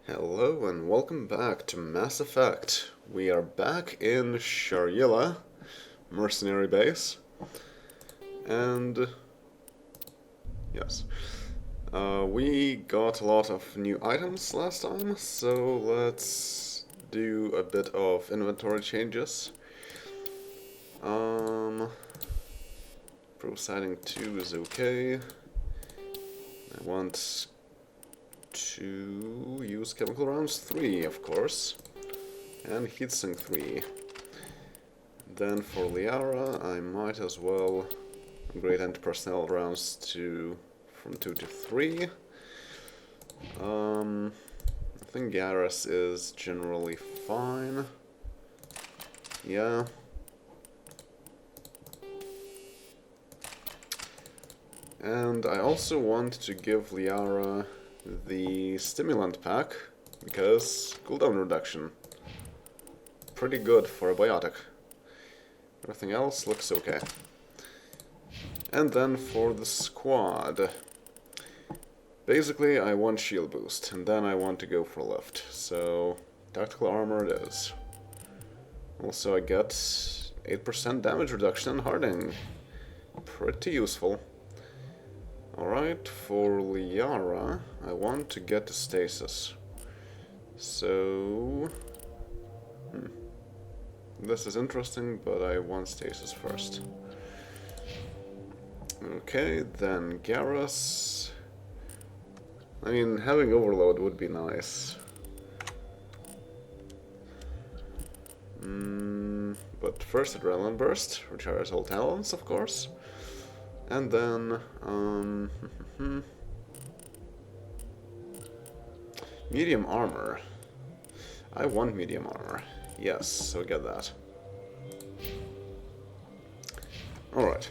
Hello and welcome back to Mass Effect. We are back in Sharyila, mercenary base, and yes, we got a lot of new items last time, so let's do a bit of inventory changes. Proceeding 2 is okay. I want to use chemical rounds 3, of course, and heatsink 3. Then for Liara, I might as well upgrade anti-personnel rounds from 2 to 3. I think Garrus is generally fine. Yeah. And I also want to give Liara the stimulant pack, because cooldown reduction. Pretty good for a biotic. Everything else looks okay. And then for the squad. Basically, I want shield boost, and then I want to go for lift. So, tactical armor it is. Also, I get 8% damage reduction and hardening. Pretty useful. Alright, for Liara, I want to get to stasis. So... this is interesting, but I want stasis first. Okay, then Garrus... I mean, having overload would be nice. But first adrenaline burst, recharges all talents, of course. And then, medium armor. I want medium armor. Yes, so get that. Alright.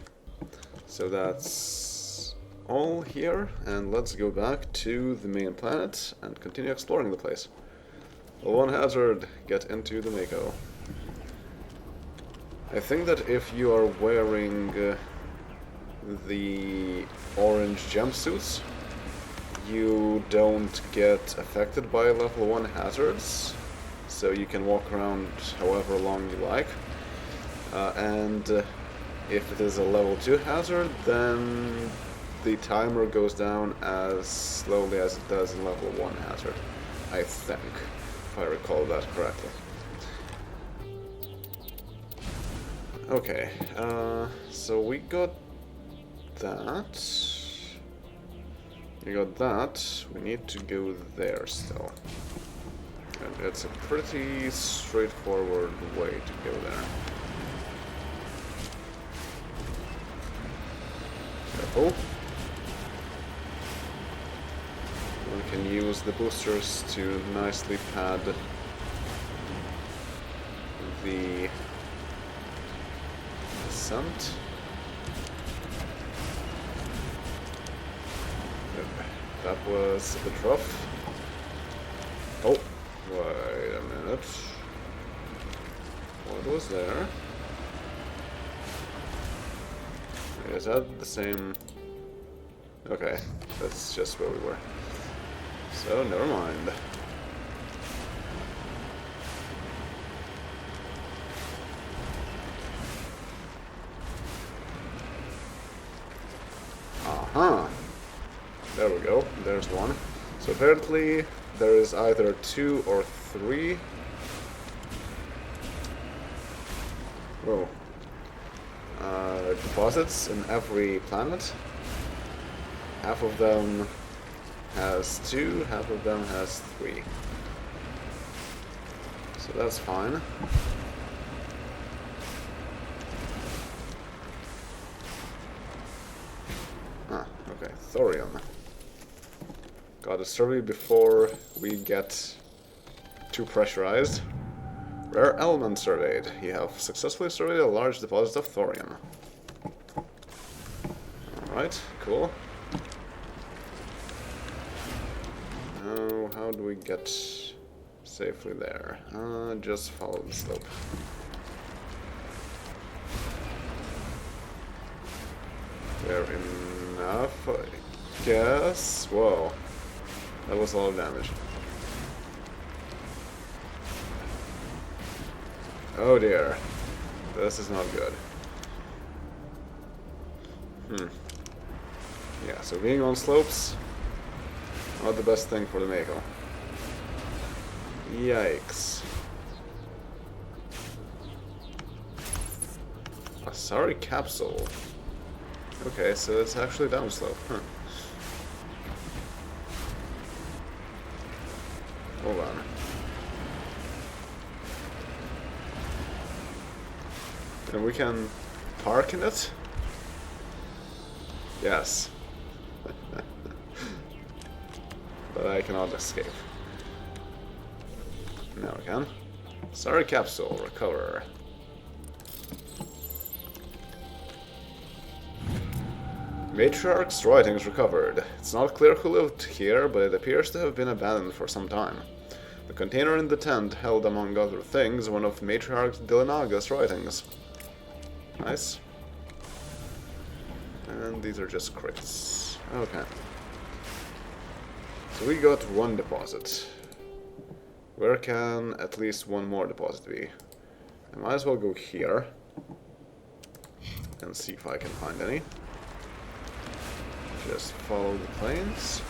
So that's all here, and let's go back to the main planet and continue exploring the place. One hazard, get into the Mako. I think that if you are wearing the orange jumpsuits, you don't get affected by level 1 hazards, so you can walk around however long you like. And if it is a level 2 hazard, then the timer goes down as slowly as it does in level 1 hazard, I think, if I recall that correctly. Okay, so we got that. We got that. We need to go there still. And it's a pretty straightforward way to go there. Careful. We can use the boosters to nicely pad the descent. That was a bit rough. Oh, wait a minute. What was there? Is that the same? Okay, that's just where we were. So, never mind. Uh-huh. There we go, there's one. So apparently there is either 2 or 3. Whoa. Deposits in every planet. Half of them has 2, half of them has 3. So that's fine. Ah, okay, thorium. Got a survey before we get too pressurized. Rare element surveyed. You have successfully surveyed a large deposit of thorium. Alright, cool. Now, how do we get safely there? Just follow the slope. Fair enough, I guess. Whoa. That was a lot of damage. Oh dear. This is not good. Yeah, so being on slopes, not the best thing for the Mako. Yikes. A sorry capsule. Okay, so it's actually downslope. Huh. Hold on. And we can park in it? Yes. But I cannot escape. Now we can. Sorry capsule, recover. Matriarch's writings recovered. It's not clear who lived here, but it appears to have been abandoned for some time. The container in the tent held, among other things, one of Matriarch Delenaga's writings. Nice. And these are just crates. Okay. So we got one deposit. Where can at least one more deposit be? I might as well go here and see if I can find any. Just follow the planes.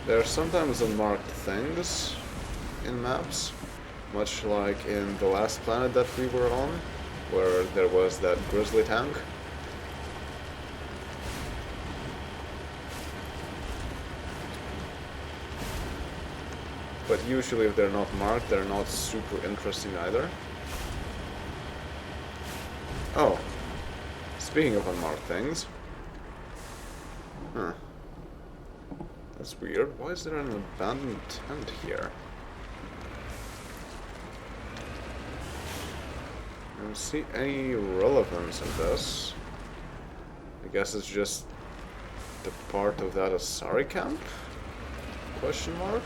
There are sometimes unmarked things in maps, much like in the last planet that we were on, where there was that grizzly tank. But usually if they're not marked, they're not super interesting either. Oh, speaking of unmarked things. Huh. That's weird. Why is there an abandoned tent here? I don't see any relevance in this. I guess it's just the part of that Asari camp? Question mark?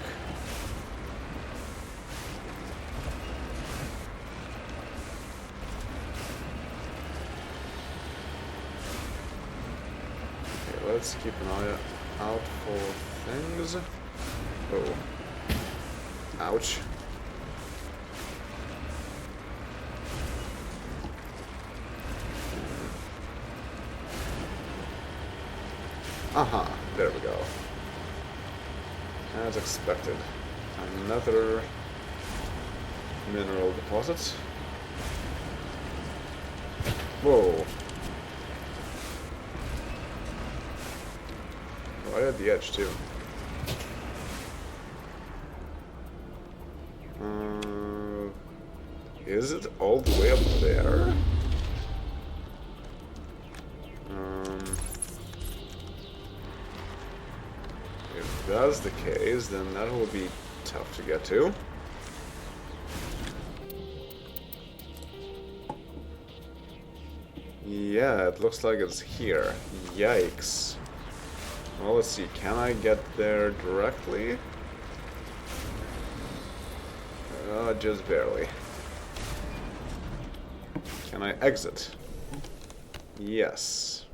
Okay, let's keep an eye out for things. Oh. Ouch. Aha, there we go. As expected. Another mineral deposit. Whoa. Right at the edge, too. Is it all the way up there? If that's the case, then that will be tough to get to. Yeah, it looks like it's here. Yikes. Well, let's see. Can I get there directly? Just barely. Can I exit? Yes.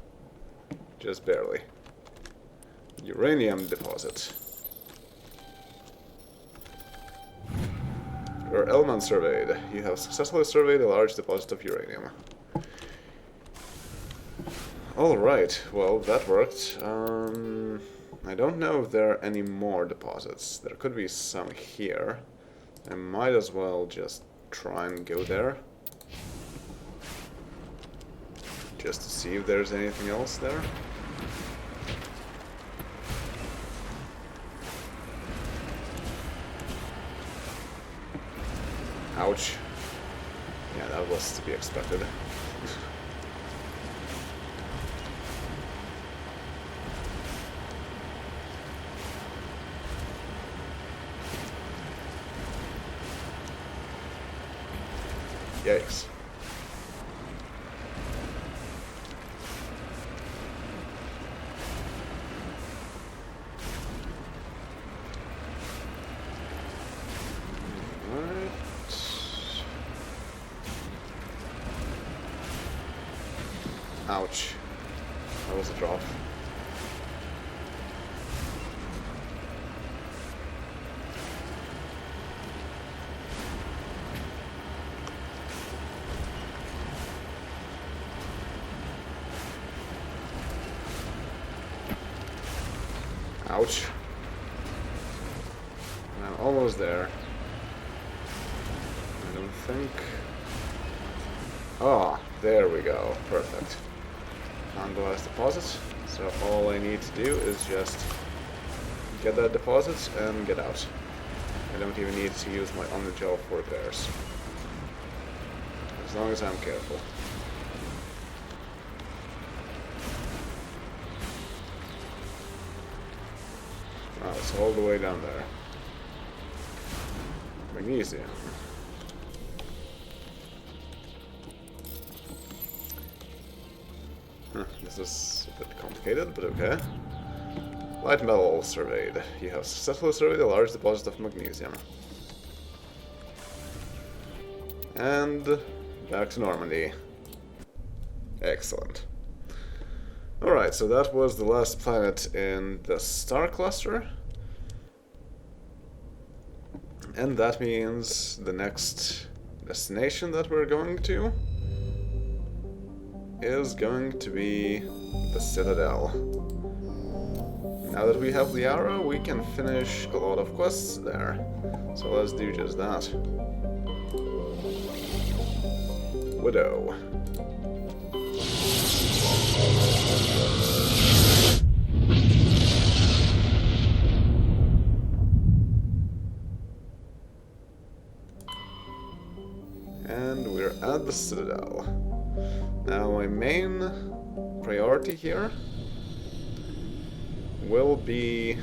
Just barely. Uranium deposit. Your element surveyed. You have successfully surveyed a large deposit of uranium. Alright, well, that worked. I don't know if there are any more deposits. There could be some here. I might as well just try and go there. Just to see if there's anything else there. Ouch. Yeah, that was to be expected. Yikes. Ouch. That was a drop. Ouch. I'm almost there. I don't think... Ah, there we go. Perfect. Utilized deposit. So all I need to do is just get that deposit and get out. I don't even need to use my on-the-job for repairs. As long as I'm careful. Wow, it's all the way down there. Magnesium. This is a bit complicated, but okay. Light metal surveyed. You have successfully surveyed a large deposit of magnesium. And back to Normandy. Excellent. Alright, so that was the last planet in the star cluster. And that means the next destination that we're going to is going to be the Citadel. Now that we have Liara, we can finish a lot of quests there. So let's do just that. Widow. And we're at the Citadel. Now my main priority here will be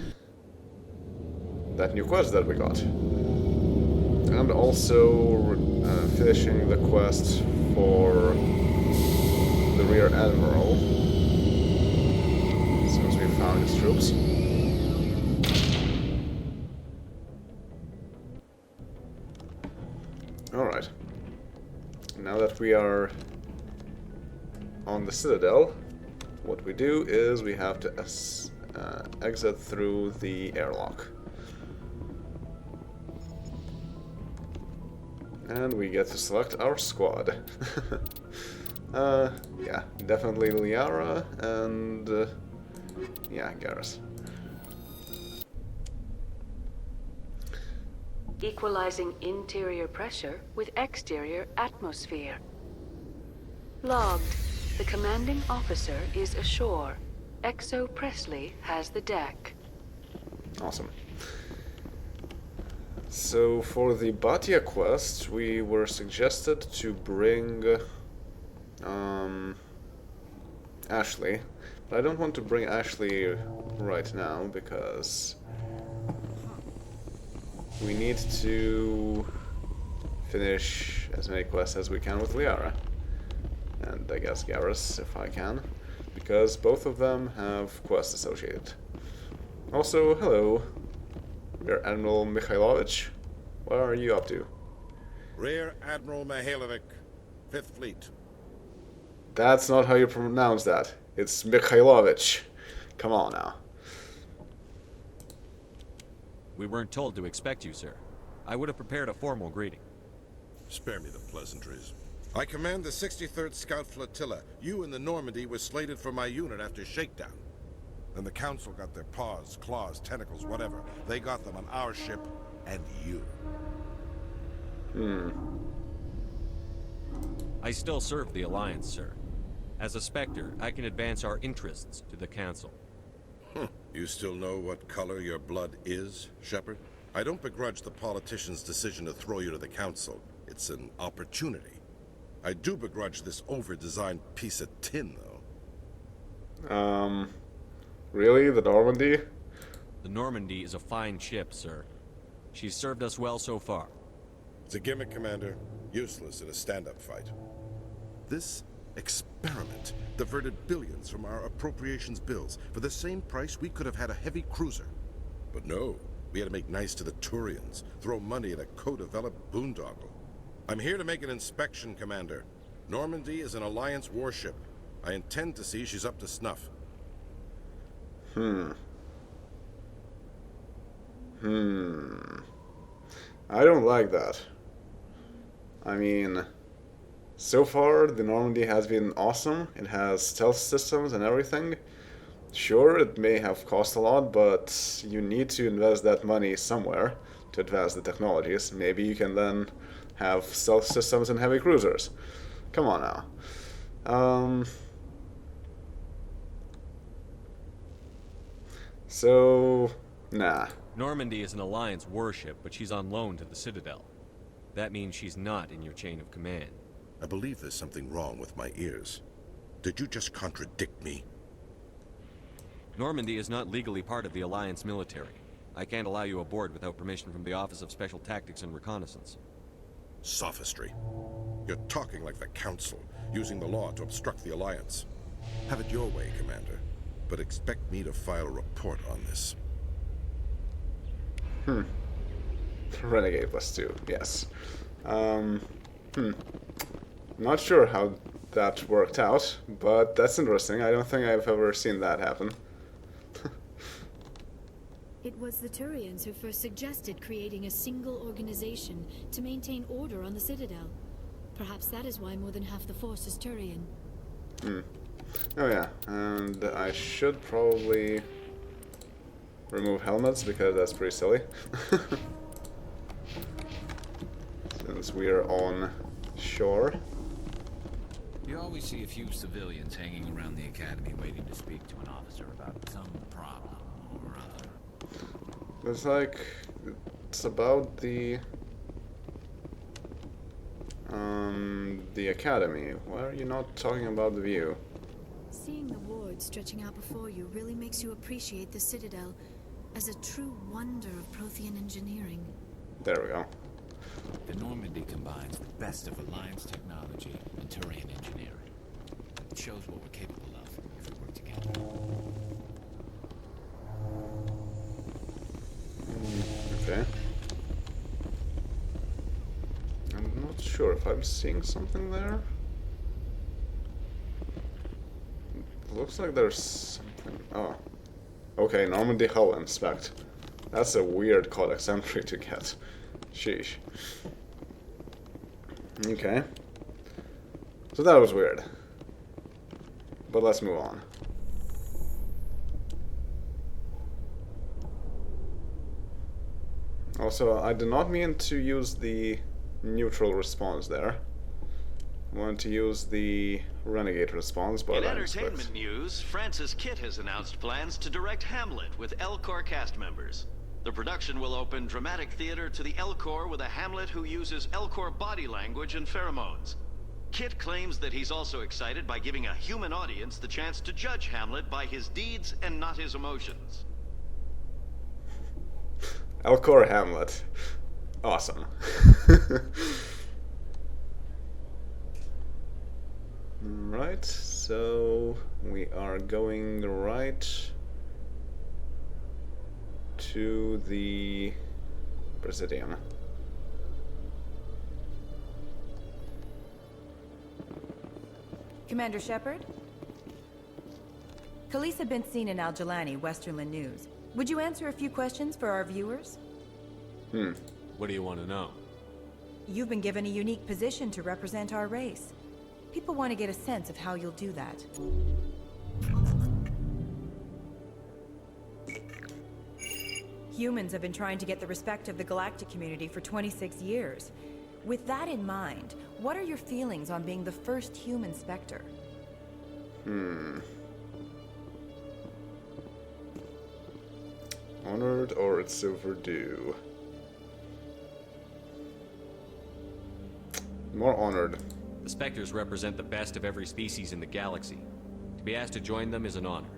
that new quest that we got. And also finishing the quest for the Rear Admiral, since we found his troops. Alright. Now that we are on the Citadel, what we do is we have to exit through the airlock. And we get to select our squad. Yeah, definitely Liara and yeah, Garrus. Equalizing interior pressure with exterior atmosphere. Logged. The commanding officer is ashore. Exo Presley has the deck. Awesome. So for the Batia quest, we were suggested to bring Ashley, but I don't want to bring Ashley right now because we need to finish as many quests as we can with Liara. And I guess Garrus, if I can, because both of them have quests associated. Also, hello, Rear Admiral Mikhailovich. What are you up to? Rear Admiral Mikhaïlovich, 5th Fleet. That's not how you pronounce that. It's Mikhailovich. Come on now. We weren't told to expect you, sir. I would have prepared a formal greeting. Spare me the pleasantries. I command the 63rd Scout Flotilla. You and the Normandy were slated for my unit after shakedown. Then the Council got their paws, claws, tentacles, whatever. They got them on our ship, and you. I still serve the Alliance, sir. As a Spectre, I can advance our interests to the Council. You still know what color your blood is, Shepard? I don't begrudge the politician's decision to throw you to the Council. It's an opportunity. I do begrudge this over-designed piece of tin, though. Really? The Normandy? The Normandy is a fine ship, sir. She's served us well so far. It's a gimmick, Commander. Useless in a stand-up fight. This experiment diverted billions from our appropriations bills. For the same price, we could have had a heavy cruiser. But no, we had to make nice to the Turians, throw money at a co-developed boondoggle. I'm here to make an inspection, Commander. Normandy is an Alliance warship. I intend to see she's up to snuff. I don't like that. I mean, so far the Normandy has been awesome. It has stealth systems and everything. Sure, it may have cost a lot, but you need to invest that money somewhere to advance the technologies. Maybe you can then have stealth systems and heavy cruisers. Come on now. So, nah. Normandy is an Alliance warship, but she's on loan to the Citadel. That means she's not in your chain of command. I believe there's something wrong with my ears. Did you just contradict me? Normandy is not legally part of the Alliance military. I can't allow you aboard without permission from the Office of Special Tactics and Reconnaissance. Sophistry. You're talking like the Council, using the law to obstruct the Alliance. Have it your way, Commander, but expect me to file a report on this. Renegade +2, yes. Not sure how that worked out, but that's interesting. I don't think I've ever seen that happen. It was the Turians who first suggested creating a single organization to maintain order on the Citadel. Perhaps that is why more than half the force is Turian. Oh yeah, and I should probably remove helmets because that's pretty silly. Since we are on shore. You always see a few civilians hanging around the academy waiting to speak to an officer about some problem or other. It's like, it's about the academy. Why are you not talking about the view? Seeing the ward stretching out before you really makes you appreciate the Citadel as a true wonder of Prothean engineering. There we go. The Normandy combines the best of Alliance technology and Turian engineering. It shows what we're capable of if we work together. Okay. I'm not sure if I'm seeing something there. It looks like there's something. Oh. Okay, Normandy hull inspect. That's a weird codex entry to get. Sheesh. Okay. So that was weird. But let's move on. Also, I did not mean to use the neutral response there. I wanted to use the renegade response, but in entertainment news, Francis Kitt has announced plans to direct Hamlet with L-Corps cast members. The production will open dramatic theater to the L-Corps with a Hamlet who uses L-Corps body language and pheromones. Kitt claims that he's also excited by giving a human audience the chance to judge Hamlet by his deeds and not his emotions. L-Corps Hamlet. Awesome. Right, so we are going right to the Presidium. Commander Shepard? Khalees had been seen in Al-Jalani, Westerland News. Would you answer a few questions for our viewers? What do you want to know? You've been given a unique position to represent our race. People want to get a sense of how you'll do that. Humans have been trying to get the respect of the galactic community for 26 years. With that in mind, what are your feelings on being the first human Spectre? Honored or it's overdue? More honored. The Spectres represent the best of every species in the galaxy. To be asked to join them is an honor.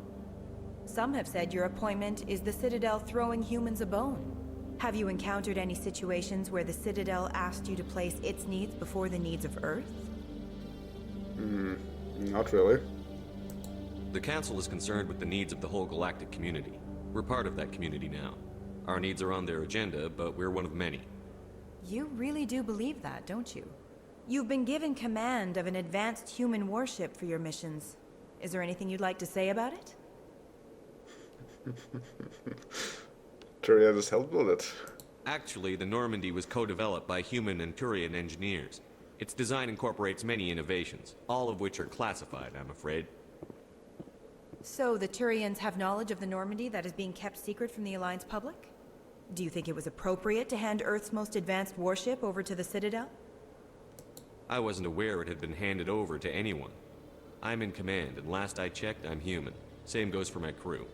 Some have said your appointment is the Citadel throwing humans a bone. Have you encountered any situations where the Citadel asked you to place its needs before the needs of Earth? Not really. The Council is concerned with the needs of the whole galactic community. We're part of that community now. Our needs are on their agenda, but we're one of many. You really do believe that, don't you? You've been given command of an advanced human warship for your missions. Is there anything you'd like to say about it? Turia just helped build it. Actually, the Normandy was co-developed by human and Turian engineers. Its design incorporates many innovations, all of which are classified, I'm afraid. So the Turians have knowledge of the Normandy that is being kept secret from the Alliance public? Do you think it was appropriate to hand Earth's most advanced warship over to the Citadel? I wasn't aware it had been handed over to anyone. I'm in command, and last I checked, I'm human. Same goes for my crew.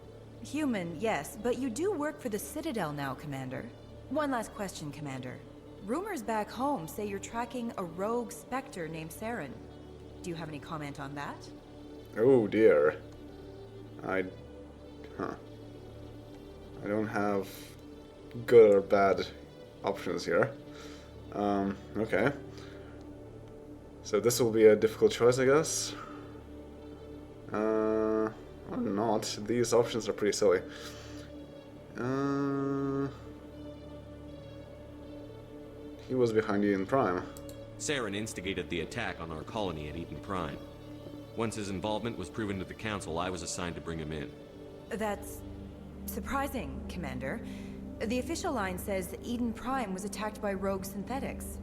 Human, yes, but you do work for the Citadel now, Commander. One last question, Commander. Rumors back home say you're tracking a rogue Spectre named Saren. Do you have any comment on that? Oh dear. I don't have good or bad options here. Okay. So this will be a difficult choice, I guess. Or not. These options are pretty silly. He was behind Eden Prime. Saren instigated the attack on our colony at Eden Prime. Once his involvement was proven to the Council, I was assigned to bring him in. That's surprising, Commander. The official line says that Eden Prime was attacked by rogue synthetics.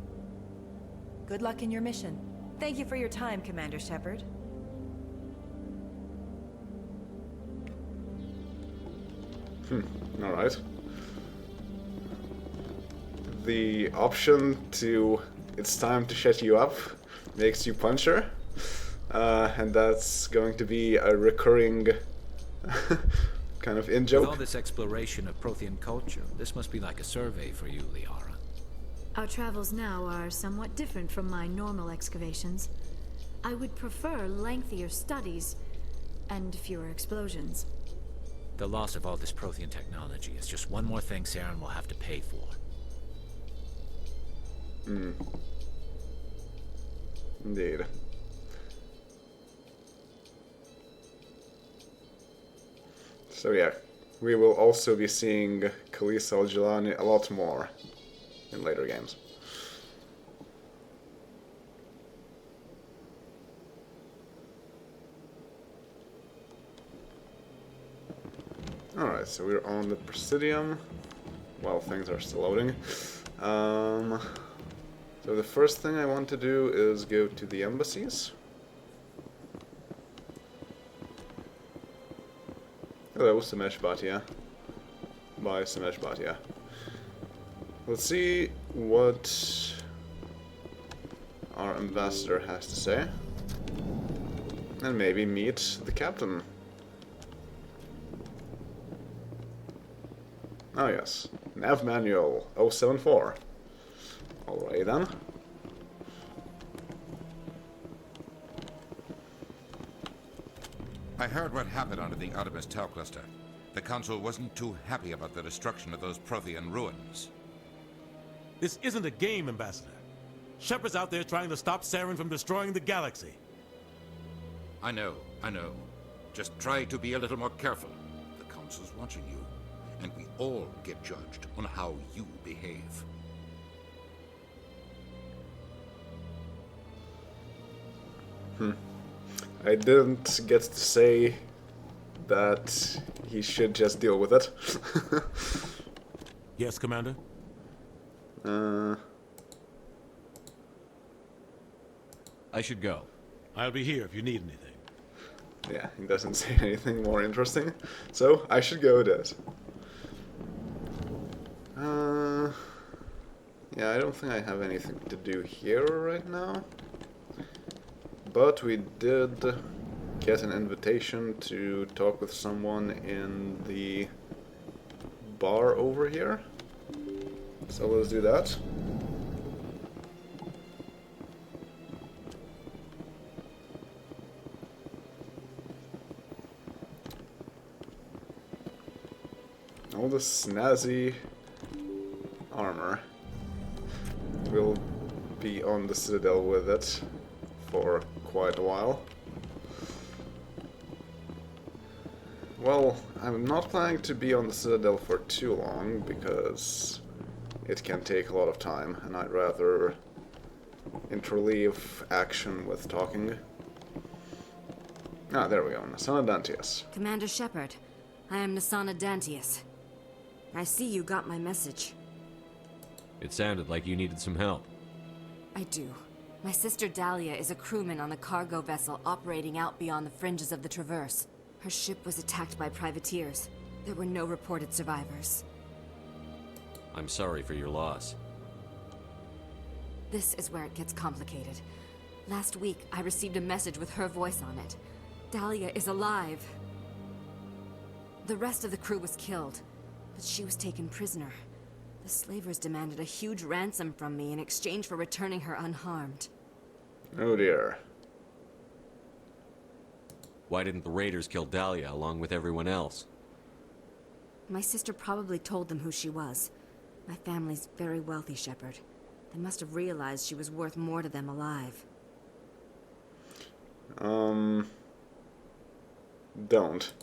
Good luck in your mission. Thank you for your time, Commander Shepard. Alright. The option to it's time to shut you up makes you punch her. And that's going to be a recurring kind of in-joke. With all this exploration of Prothean culture, this must be like a survey for you, Liara. Our travels now are somewhat different from my normal excavations. I would prefer lengthier studies and fewer explosions. The loss of all this Prothean technology is just one more thing Saren will have to pay for. Indeed. So yeah, we will also be seeing Khaleesi Al-Jilani a lot more in later games. Alright, so we're on the Presidium. Well, things are still loading. So the first thing I want to do is go to the embassies. Hello, Samesh Bhatia. Bye, Samesh Bhatia. Let's see what our ambassador has to say. And maybe meet the captain. Oh yes, Nav Manual 074. Alright then. I heard what happened under the Artemis Tau cluster. The Council wasn't too happy about the destruction of those Prothean ruins. This isn't a game, Ambassador. Shepard's out there trying to stop Saren from destroying the galaxy. I know. Just try to be a little more careful. The Council's watching you, and we all get judged on how you behave. I didn't get to say that he should just deal with it. Yes, Commander? I should go. I'll be here if you need anything. Yeah, he doesn't say anything more interesting. So, I should go with it. Yeah, I don't think I have anything to do here right now. But we did get an invitation to talk with someone in the bar over here. So let's do that. All the snazzy armor. We'll be on the Citadel with it for quite a while. Well, I'm not planning to be on the Citadel for too long because it can take a lot of time and I'd rather interleave action with talking. Ah, there we go, Nasana Dantius. Commander Shepard, I am Nasana Dantius. I see you got my message. It sounded like you needed some help. I do. My sister Dahlia is a crewman on a cargo vessel operating out beyond the fringes of the Traverse. Her ship was attacked by privateers. There were no reported survivors. I'm sorry for your loss. This is where it gets complicated. Last week, I received a message with her voice on it. Dahlia is alive. The rest of the crew was killed, but she was taken prisoner. The slavers demanded a huge ransom from me in exchange for returning her unharmed. Oh dear. Why didn't the raiders kill Dahlia along with everyone else? My sister probably told them who she was. My family's very wealthy, Shepard. They must have realized she was worth more to them alive. Don't.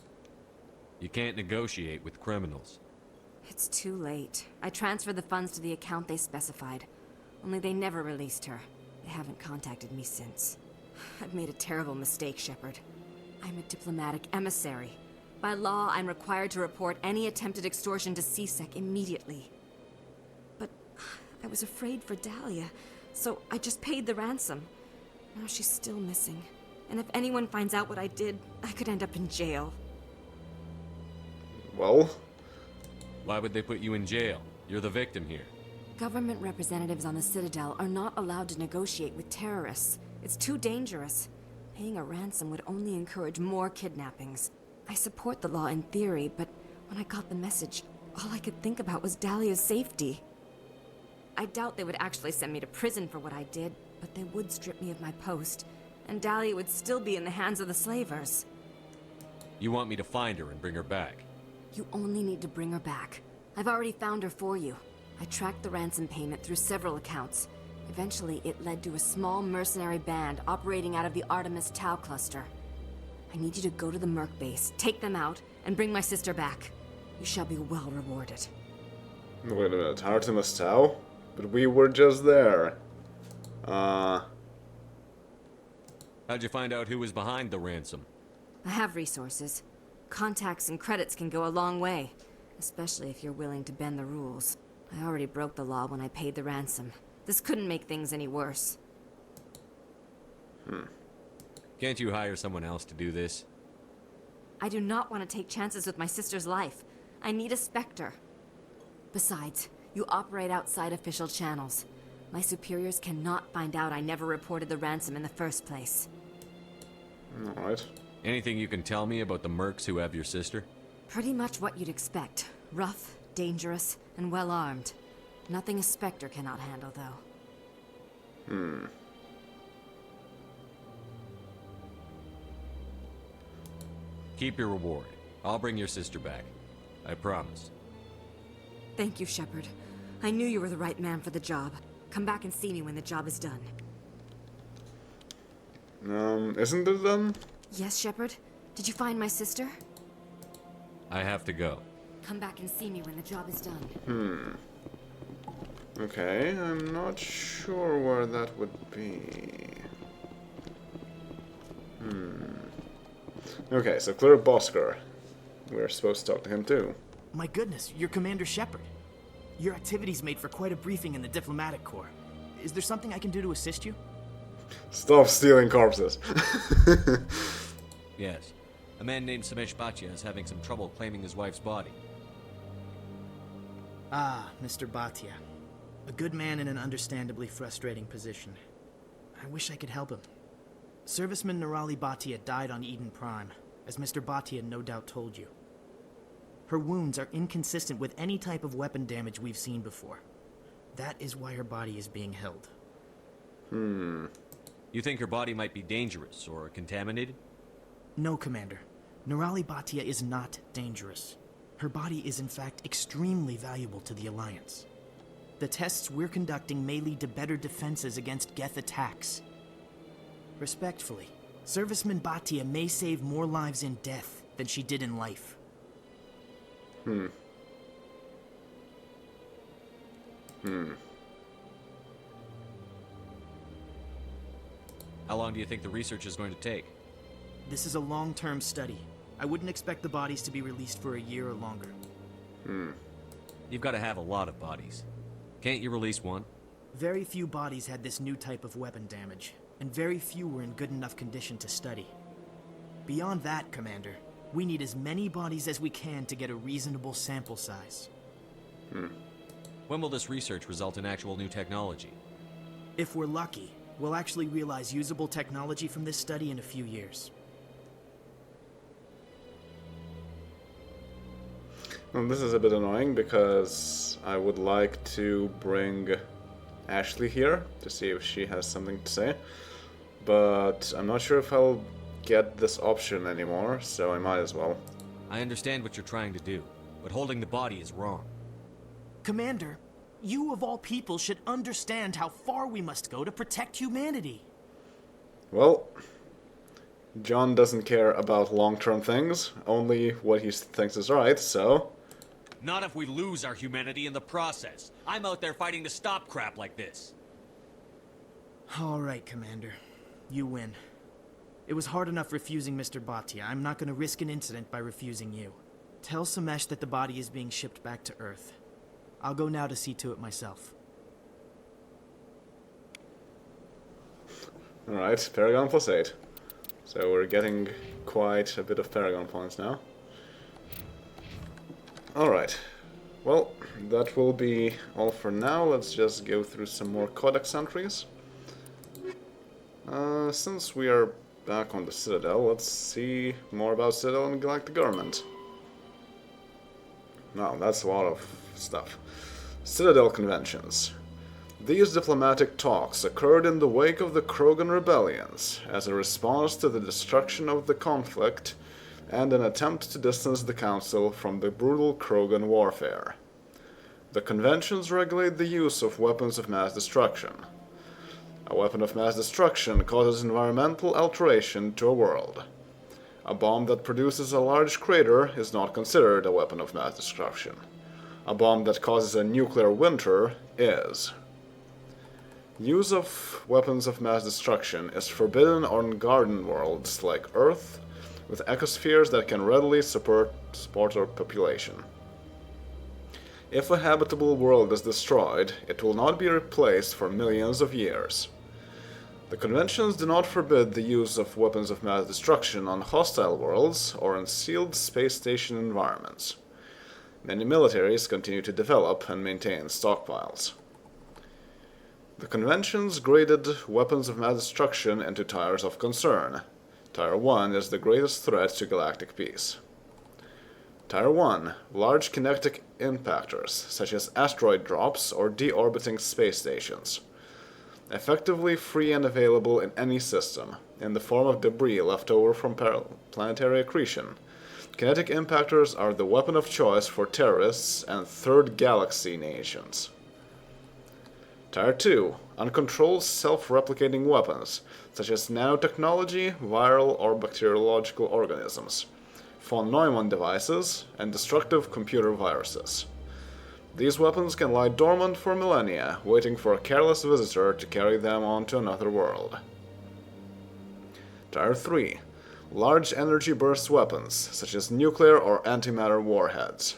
You can't negotiate with criminals. It's too late. I transferred the funds to the account they specified. Only they never released her. They haven't contacted me since. I've made a terrible mistake, Shepard. I'm a diplomatic emissary. By law, I'm required to report any attempted extortion to CSEC immediately. But I was afraid for Dahlia, so I just paid the ransom. Now she's still missing. And if anyone finds out what I did, I could end up in jail. Well? Why would they put you in jail? You're the victim here. Government representatives on the Citadel are not allowed to negotiate with terrorists. It's too dangerous. Paying a ransom would only encourage more kidnappings. I support the law in theory, but when I got the message, all I could think about was Dahlia's safety. I doubt they would actually send me to prison for what I did, but they would strip me of my post, and Dahlia would still be in the hands of the slavers. You want me to find her and bring her back? You only need to bring her back. I've already found her for you. I tracked the ransom payment through several accounts. Eventually, it led to a small mercenary band operating out of the Artemis Tau cluster. I need you to go to the Merc base, take them out, and bring my sister back. You shall be well rewarded. Wait a minute, Artemis Tau? But we were just there. How'd you find out who was behind the ransom? I have resources. Contacts and credits can go a long way, especially if you're willing to bend the rules. I already broke the law when I paid the ransom. This couldn't make things any worse. Can't you hire someone else to do this? I do not want to take chances with my sister's life. I need a Spectre. Besides, you operate outside official channels. My superiors cannot find out I never reported the ransom in the first place. Alright. Anything you can tell me about the mercs who have your sister? Pretty much what you'd expect. Rough, dangerous, and well-armed. Nothing a Spectre cannot handle, though. Keep your reward. I'll bring your sister back. I promise. Thank you, Shepard. I knew you were the right man for the job. Come back and see me when the job is done. Isn't it done? Yes, Shepard? Did you find my sister? I have to go. Come back and see me when the job is done. Okay, I'm not sure where that would be. Okay, so clear Bosker. We're supposed to talk to him too. My goodness, you're Commander Shepard. Your activities made for quite a briefing in the Diplomatic Corps. Is there something I can do to assist you? Stop stealing corpses. Yes. A man named Samesh Bhatia is having some trouble claiming his wife's body. Ah, Mr. Bhatia. A good man in an understandably frustrating position. I wish I could help him. Serviceman Nirali Bhatia died on Eden Prime, as Mr. Bhatia no doubt told you. Her wounds are inconsistent with any type of weapon damage we've seen before. That is why her body is being held. You think her body might be dangerous or contaminated? No, Commander. Nirali Bhatia is not dangerous. Her body is in fact extremely valuable to the Alliance. The tests we're conducting may lead to better defenses against Geth attacks. Respectfully, Serviceman Bhatia may save more lives in death than she did in life. How long do you think the research is going to take? This is a long-term study. I wouldn't expect the bodies to be released for a year or longer. You've got to have a lot of bodies. Can't you release one? Very few bodies had this new type of weapon damage, and very few were in good enough condition to study. Beyond that, Commander, We need as many bodies as we can to get a reasonable sample size. When will this research result in actual new technology? If we're lucky, we'll actually realize usable technology from this study in a few years. Well, this is a bit annoying because I would like to bring Ashley here to see if she has something to say, but I'm not sure if I'll get this option anymore, so I might as well. I understand what you're trying to do, but holding the body is wrong. Commander, you of all people should understand how far we must go to protect humanity. Well, John doesn't care about long-term things, only what he thinks is right, so... Not if we lose our humanity in the process. I'm out there fighting to stop crap like this. All right, Commander. You win. It was hard enough refusing Mr. Bhatia. I'm not going to risk an incident by refusing you. Tell Samesh that the body is being shipped back to Earth. I'll go now to see to it myself. Alright, Paragon +8. So we're getting quite a bit of Paragon points now. Alright, well, that will be all for now. Let's just go through some more Codex entries. Since we are back on the Citadel, let's see more about Citadel and Galactic Government. Wow, that's a lot of stuff. Citadel Conventions. These diplomatic talks occurred in the wake of the Krogan rebellions, as a response to the destruction of the conflict and an attempt to distance the Council from the brutal Krogan warfare. The conventions regulate the use of weapons of mass destruction. A weapon of mass destruction causes environmental alteration to a world. A bomb that produces a large crater is not considered a weapon of mass destruction. A bomb that causes a nuclear winter is. Use of weapons of mass destruction is forbidden on garden worlds like Earth, with ecospheres that can readily support our population. If a habitable world is destroyed, it will not be replaced for millions of years. The conventions do not forbid the use of weapons of mass destruction on hostile worlds or in sealed space station environments. Many militaries continue to develop and maintain stockpiles. The conventions graded weapons of mass destruction into tiers of concern. Tier 1 is the greatest threat to galactic peace. Tier 1, large kinetic impactors, such as asteroid drops or deorbiting space stations. Effectively free and available in any system, in the form of debris left over from planetary accretion. Kinetic impactors are the weapon of choice for terrorists and third galaxy nations. Tier 2, uncontrolled self-replicating weapons, such as nanotechnology, viral or bacteriological organisms, von Neumann devices, and destructive computer viruses. These weapons can lie dormant for millennia, waiting for a careless visitor to carry them on to another world. Tier 3, large energy burst weapons, such as nuclear or antimatter warheads.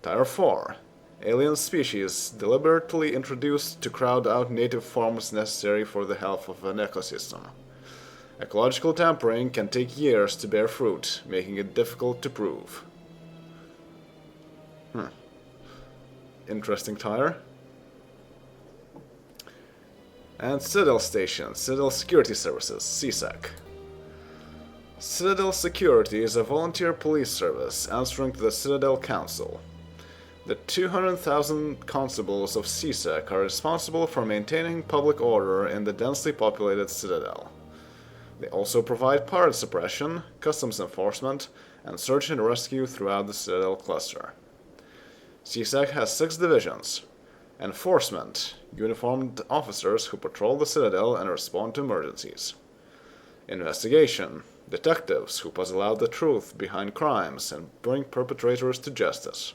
Tier 4, alien species deliberately introduced to crowd out native forms necessary for the health of an ecosystem. Ecological tampering can take years to bear fruit, making it difficult to prove. Interesting tire. And Citadel Station, Citadel Security Services, CSEC. Citadel Security is a volunteer police service answering to the Citadel Council. The 200,000 constables of CSEC are responsible for maintaining public order in the densely populated Citadel. They also provide pirate suppression, customs enforcement, and search and rescue throughout the Citadel cluster. CSEC has 6 divisions. Enforcement, uniformed officers who patrol the Citadel and respond to emergencies. Investigation, detectives who puzzle out the truth behind crimes and bring perpetrators to justice.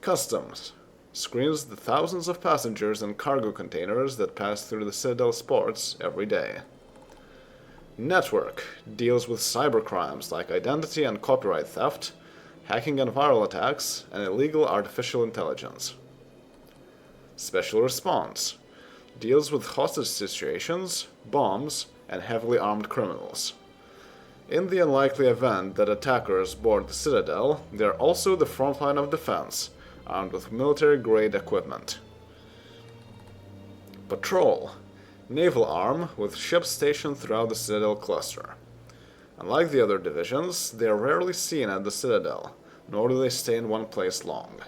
Customs screens the thousands of passengers and cargo containers that pass through the Citadel's ports every day. Network deals with cybercrimes like identity and copyright theft, hacking and viral attacks, and illegal artificial intelligence. Special Response deals with hostage situations, bombs, and heavily armed criminals. In the unlikely event that attackers board the Citadel, they are also the front line of defense, armed with military-grade equipment. Patrol. Naval arm with ships stationed throughout the Citadel cluster. Unlike the other divisions, they are rarely seen at the Citadel, nor do they stay in one place long.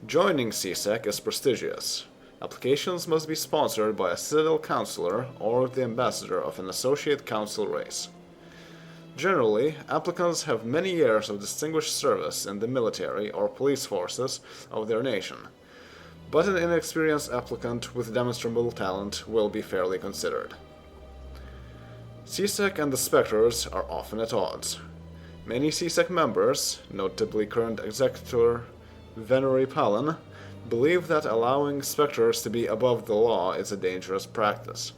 Joining CSEC is prestigious. Applications must be sponsored by a Citadel Counselor or the ambassador of an Associate Council race. Generally, applicants have many years of distinguished service in the military or police forces of their nation, but an inexperienced applicant with demonstrable talent will be fairly considered. CSEC and the Spectres are often at odds. Many CSEC members, notably current Executor Venery Palin, believe that allowing Spectres to be above the law is a dangerous practice.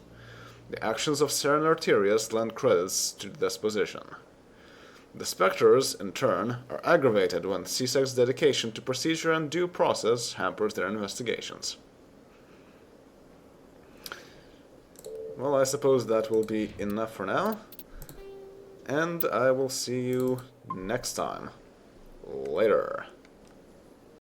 The actions of Saren Arterius lend credits to this position. The Spectres, in turn, are aggravated when CSEC's dedication to procedure and due process hampers their investigations. Well, I suppose that will be enough for now, and I will see you next time. Later.